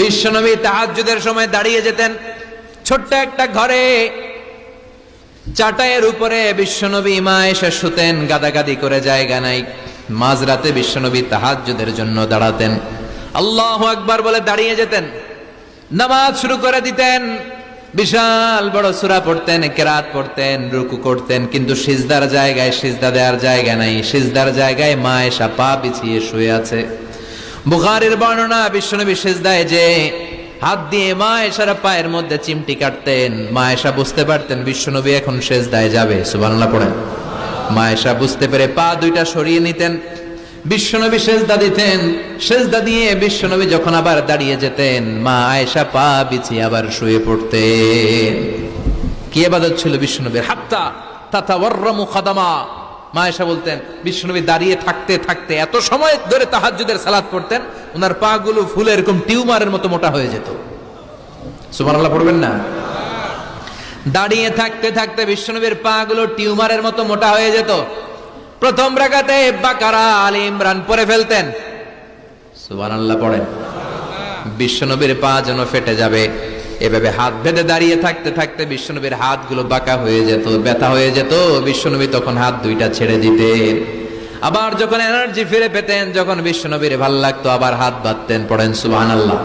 বিশ্বনবী তাহাজ্জুদের সময় দাঁড়িয়ে যেতেন। ছোট্ট একটা ঘরে চাটাইয়ের উপরে বিশ্বনবী মা এসে শুতেন, গাদাগাদি করে জায়গা নাই। মাঝরাতে বিশ্বনবী তাহাজ্জুদের জন্য দাঁড়াতেন, আল্লাহু আকবার বলে দাঁড়িয়ে যেতেন, নামাজ শুরু করে দিতেন। বিশাল বড় সূরা পড়তেন, কিরাত পড়তেন, রুকু করতেন, কিন্তু সিজদার জায়গায় সিজদা দেওয়ার জায়গা নাই। সিজদার জায়গায় মা এসা পা বিছিয়ে শুয়ে আছে। বুখারীর বর্ণনা, বিশ্বনবী সিজদায় যে হাত দিয়ে মা এসার পায়ের মধ্যে চিমটি কাটতেন। মা এসা বুঝতে পারতেন বিশ্বনবী এখন সিজদায় যাবে, সুবহানাল্লাহ পড়েন। মা এসা বুঝতে পেরে পা দুইটা সরিয়ে নিতেন, বিশ্বনবী সিজদা দিতেন। সিজদা দিয়ে বিশ্বনবী যখন আবার দাঁড়িয়ে যেতেন, মা আয়েশা পা বিছিয়ে আবার শুয়ে পড়তেন। কি ইবাদত ছিল বিশ্বনবীর! হাত্তা তাতাওয়াররামু খাদামা। মা আয়েশা বলতেন বিশ্বনবী দাঁড়িয়ে থাকতে থাকতে এত সময় ধরে তাহাজ্জুদের সালাত পড়তেন, ওনার পা গুলো ফুলে এরকম টিউমারের মতো মোটা হয়ে যেত। সুবহানাল্লাহ পড়বেন না? দাঁড়িয়ে থাকতে থাকতে বিশ্বনবীর পা গুলো টিউমারের মতো মোটা হয়ে যেত। প্রথম রাকাতে বাকারা, আলে ইমরান পড়ে ফেলতেন, সুবহানাল্লাহ পড়েন। বিশ্বনবীর পা যেন ফেটে যাবে, এভাবে হাত বেঁধে দাঁড়িয়ে থাকতে থাকতে বিশ্বনবীর হাতগুলো বাঁকা হয়ে যেত, ব্যথা হয়ে যেত। বিশ্বনবী তখন হাত দুইটা ছেড়ে দিতেন। আবার যখন এনার্জি ফিরে পেতেন, যখন বিশ্বনবীর ভালো লাগতো, আবার হাত বাঁধতেন। পড়েন সুবহানাল্লাহ।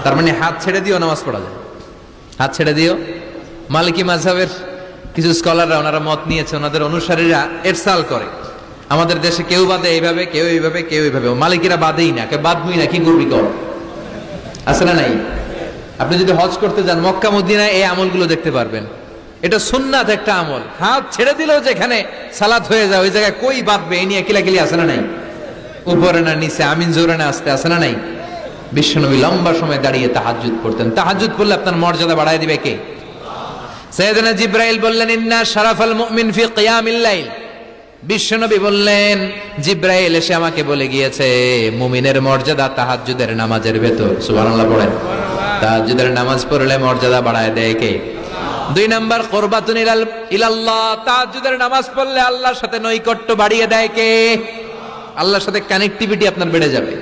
তার মানে হাত ছেড়ে দিও নামাজ পড়া যায়, হাত ছেড়ে দিও। মালিকি মাযহাবের কিছু স্কলাররা ওনারা মত নিয়েছে, ওনাদের অনুসারীরা এরসাল করে, আমাদের দেশে কেউ বাদে এইভাবে, কেউ এইভাবে, কেউ এইভাবে। মালিকিরা বাদেই না, কেউ বাদবই না, কি করবি কর, আছে না নাই? আপনি যদি হজ করতে যান মক্কা মদিনায় এই আমলগুলো দেখতে পারবেন। এটা সুন্নাত একটা আমল। হাত ছেড়ে দিলেও যেখানে সালাত হয়ে যায় ওই জায়গায় কই বাঁধবে এই নিয়ে কিলাকিলি আছে না নাই? উপরে না নিচে, আমিন জোরে না আসতে, আছে না নাই? বিশ্বনবী লম্বা সময় দাঁড়িয়ে তাহাজ্জুদ পড়তেন। তাহাজ্জুদ পড়লে আপনার মর্যাদা বাড়ায় দিবে কে? সাইয়েদনা জিবরাইল বললেন, ইন্না শারাফাল মুমিন ফি কিয়ামিল লাইল। বিশ্বনবী বললেন, জিবরাইল এসে আমাকে বলে গিয়েছে মুমিনের মর্যাদা তাহাজ্জুদের নামাজের ভেতর। সুবহানাল্লাহ পড়েন। তাহাজ্জুদের নামাজ পড়লে মর্যাদা বাড়ায় দেয় কে? 2 নাম্বার, কুরবাতুন ইলাল্লাহ। তাহাজ্জুদের নামাজ পড়লে আল্লাহর সাথে নৈকট্য বাড়িয়ে দেয় কে? আল্লাহর সাথে কানেক্টিভিটি আপনার বেড়ে যাবে।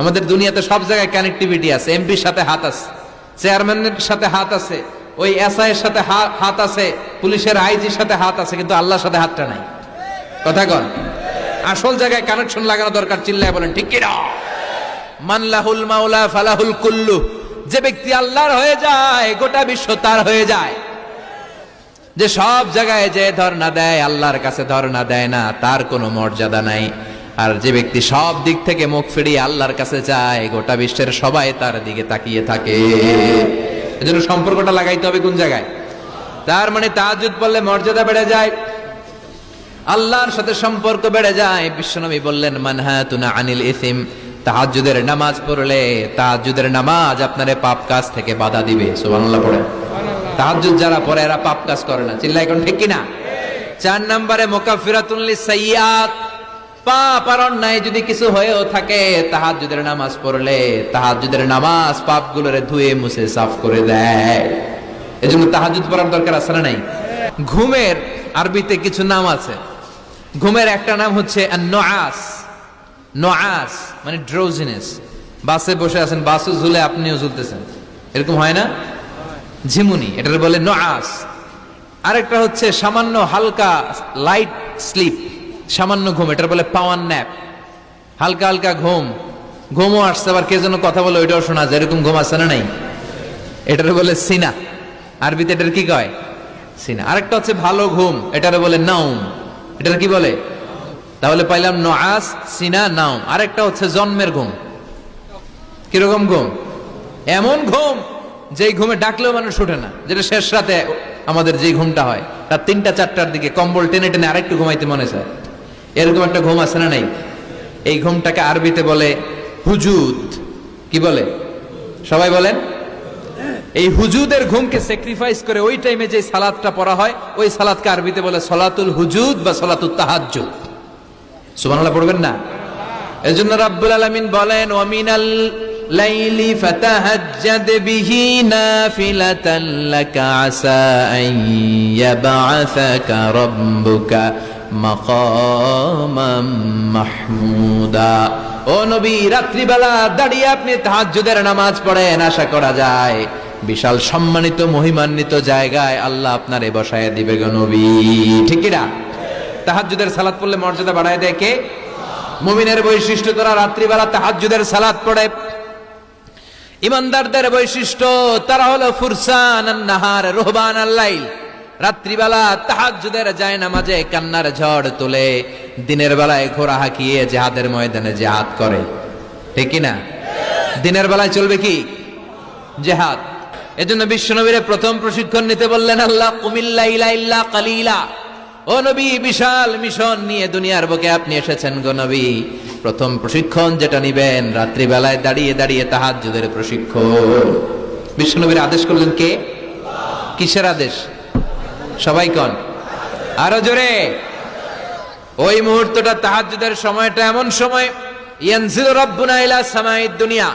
আমাদের দুনিয়াতে সব জায়গায় কানেক্টিভিটি আছে। এমপির সাথে হাত আছে, চেয়ারম্যানের সাথে হাত আছে, ওই এসআই এর সাথে হাত আছে, পুলিশের আইজির সাথে হাত আছে, কিন্তু আল্লাহর সাথে হাতটা নাই। কথা কন। আসল জায়গায় কানেকশন লাগানো দরকার। চিল্লায় বলেন ঠিক কি না? মান লাহুল মাওলা ফালাহুল কুল্লু। যে ব্যক্তি আল্লাহর হয়ে যায় গোটা বিশ্ব তার হয়ে যায়। যে সব জায়গায় যে ধর্ণা দেয় আল্লাহর কাছে ধর্ণা দেয় না, তার কোনো মর্যাদা নাই। আর যে ব্যক্তি সব দিক থেকে মুখ ফিরিয়ে আল্লাহর কাছে যায়, গোটা বিশ্বের সবাই তার দিকে তাকিয়ে থাকে। এজন্য সম্পর্কটা লাগাইতে হবে কোন জায়গায়? তার মানে তাহাজ্জুদ পড়লে মর্যাদা বেড়ে যায়, আল্লাহর সাথে সম্পর্ক বেড়ে যায়। বিশ্বনবী বললেন, মানহাতুনা আনিল ইসিম। তাহাজ্জুদের নামাজ পড়লে তাহাজ্জুদের নামাজ আপনারে পাপ কাজ থেকে বাধা দিবে। সুবহানাল্লাহ পড়ে। তাহাজ্জুদ যারা পড়ে এরা পাপ কাজ করে না। চিল্লায় কোন ঠিক কিনা? 4 নম্বরে মুকাফফিরাতুন লিসাইয়্যাত। পাপ আর অন্যায় যদি কিছু হয়েও থাকে, তাহাজ্জুদের নামাজ পড়লে তাহাজ্জুদের নামাজ পাপগুলোরে ধুয়ে মুছে সাফ করে দেয়। এজন্য তাহাজ্জুদ পড়ার দরকার আছে না নাই? ঘুমের আরবিতে কিছু নাম আছে। ঘুমের একটা নাম হচ্ছে আন-নুআস। নুআস মানে ড্রোজিনেস। বাসে বসে আছেন, বাসও ঝুলে আপনিও ঝুলতেছেন, এরকম হয় না? ঝিমুনি, এটার বলে নুআস। আরেকটা হচ্ছে সামান্য হালকা লাইট স্লিপ, সামান্য ঘুম, এটার বলে পাওয়ার ন্যাপ। হালকা হালকা ঘুম, ঘুমও আসছে, আবার কে যেন কথা বলে ওইটাও শোনা যায়, এরকম ঘুম আছে না নাই? এটার বলে সিনা। আরবিতে এটার কি কয়? সিনা। আরেকটা হচ্ছে ভালো ঘুম, এটারে বলে নাউম। এটার কি বলে? তাহলে পাইলাম নুআস, সিনা, নাউম। আরেকটা হচ্ছে জন্মের ঘুম। কিরকম ঘুম? এমন ঘুম যেই ঘুমে ডাকলেও মানুষ ওঠে না, যেটা শেষ রাতে আমাদের যে ঘুমটা হয়, রাত 3টা-4টার দিকে কম্বল টেনে টেনে আরেকটু ঘুমাইতে মনে চায়, এরকম একটা ঘুম আছে না নাই? এই ঘুমটাকে আরবিতে বলে হুজুদ। কি বলে? সবাই বলেন। এই হুজুদের ঘুমকে স্যাক্রিফাইস করে ওই টাইমে যে সালাতটা পড়া হয়, ওই সালাতকে আরবিতে বলে সলাতুল হুজুদ বা সলাতুত তাহাজ্জুদ। সুবহানাল্লাহ পড়বেন না? এজন্য রাব্বুল আলামিন বলেন, ওয়া মিনাল লাইলি ফাতাহাজ্জাদ বিহি নাফিলাতান লাকা আসা আন ইয়াবআসাকা রাব্বুকা মাকামাম মাহমুদা। ও নবী, রাত্রিবেলা দাঁড়িয়ে আপনি তাহাজ্জুদের নামাজ পড়েন, আশা করা যায় বিশাল সম্মানিত মহিমান্বিত জায়গায় আল্লাহ আপনারে বসায় দিবে গো নবী। ঠিক কি না? তাহাজ্জুদের সালাত পড়লে মর্যাদা বাড়ায় দেয় কে? মুমিনের বৈশিষ্ট্য, তারা রাত্রিবেলা তাহাজ্জুদের সালাত পড়ে। ইমানদারদের বৈশিষ্ট্য, তারা হলো ফুরসান আন-নাহার রুহবান আল-লাইল। রাত্রিবেলা তাহাজ্জুদের যায় নামাজে কান্নার ঝড় তোলে, দিনের বেলায় ঘোড়া হাঁকিয়ে জিহাদের ময়দানে জিহাদ করে। ঠিক কি না? দিনের বেলায় চলবে কি? জিহাদ। এজন্য বিশ্বনবীর প্রথম প্রশিক্ষণ নিতে বললেন আল্লাহ, কুমিল লাইলা ইল্লা কালিলা। ও নবী, বিশাল মিশন নিয়ে দুনিয়ার বুকে আপনি এসেছেন গো নবী। প্রথম প্রশিক্ষণ যেটা নিবেন, রাত্রিবেলায় দাঁড়িয়ে দাঁড়িয়ে তাহাজ্জুদের প্রশিক্ষণ। বিশ্বনবীর আদেশ করলেন কে? কিসের আদেশ? সবাই কোন? আরো জোরে। ওই মুহূর্তটা তাহাজ্জুদের সময়টা এমন সময়, ইয়ানজিলু রাব্বুনা ইলা সামাইদ দুনিয়া,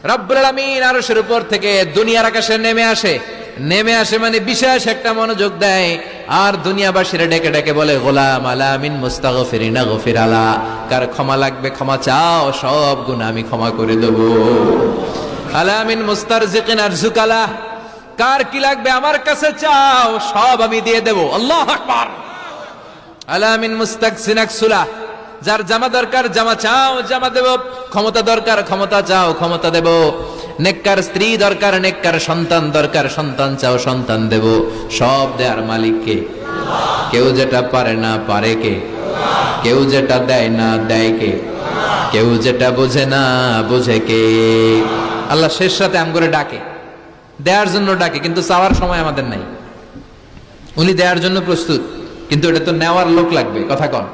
রব্বুল আলামিন আরশের উপর থেকে দুনিয়ার আকাশে নেমে আসে। নেমে আসে মানে বিশেষ একটা মনোযোগ দেয়, আর দুনিয়াবাসীরা ডেকে ডেকে বলে, গোলাম আলা মিন মুস্তাগফিরিনা গফির আলা। কার ক্ষমা লাগবে ক্ষমা চাও, সব গুনাহ আমি ক্ষমা করে দেব। আলা মিন মুস্তারজিকিন আরজুকালা, কার কি লাগবে আমার কাছে চাও, সব আমি দিয়ে দেব। আল্লাহু আকবার। আলা মিন মুস্তাকসিন আকসুলা, যার জামা দরকার জামা চাও, জামা দেব। ক্ষমতা দরকার ক্ষমতা চাও, ক্ষমতা দেব। নেককার স্ত্রী দরকার, নেককার সন্তান দরকার, সন্তান চাও, সন্তান দেব। সব দেয়ার মালিক কে? কেউ যেটা পারে না পারে কে? কেউ যেটা দেয় না দেয় কে? কেউ যেটা বোঝে না বোঝে কে? আল্লাহ শেষ রাতে আম করে ডাকে, দেওয়ার জন্য ডাকে, কিন্তু চাওয়ার সময় আমাদের নাই। উনি দেওয়ার জন্য প্রস্তুত, কিন্তু এটা তো নেওয়ার লোক লাগবে। কথা কন।